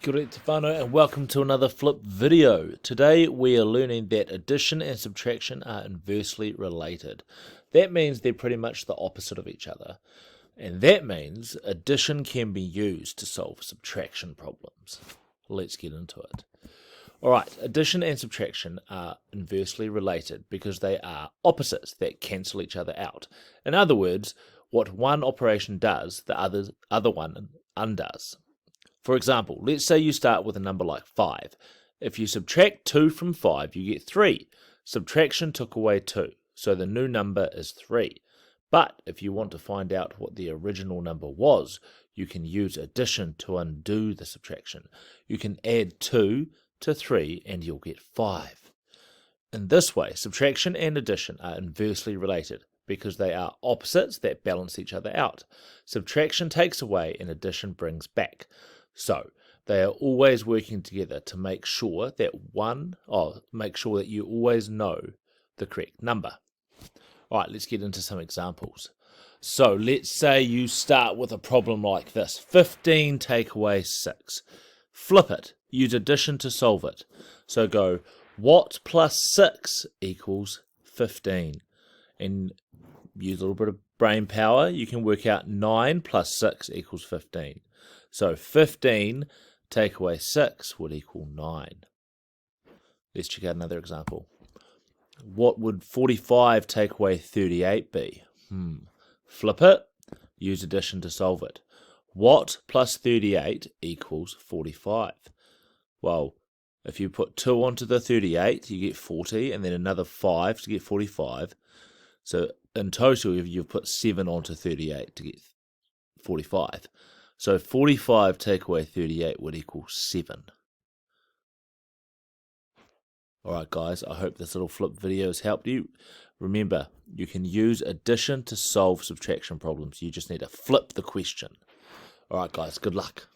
Kia ora te whānau and welcome to another flip video. Today we are learning that addition and subtraction are inversely related. That means they're pretty much the opposite of each other. And that means addition can be used to solve subtraction problems. Let's get into it. Alright, addition and subtraction are inversely related because they are opposites that cancel each other out. In other words, what one operation does, the other one undoes. For example, let's say you start with a number like 5. If you subtract 2 from 5, you get 3. Subtraction took away 2, so the new number is 3. But if you want to find out what the original number was, you can use addition to undo the subtraction. You can add 2 to 3 and you'll get 5. In this way, subtraction and addition are inversely related because they are opposites that balance each other out. Subtraction takes away and addition brings back. So they are always working together to make sure that you always know the correct number. Alright, let's get into some examples. So let's say you start with a problem like this. 15 take away 6. Flip it. Use addition to solve it. So go, what plus 6 equals 15? And use a little bit of brain power. You can work out 9 plus 6 equals 15. So 15 take away 6 would equal 9. Let's check out another example. What would 45 take away 38 be? Flip it. Use addition to solve it. What plus 38 equals 45? Well, if you put 2 onto the 38, you get 40, and then another 5 to get 45. So in total, you've put 7 onto 38 to get 45. So 45 take away 38 would equal 7. Alright guys, I hope this little flip video has helped you. Remember, you can use addition to solve subtraction problems. You just need to flip the question. Alright guys, good luck.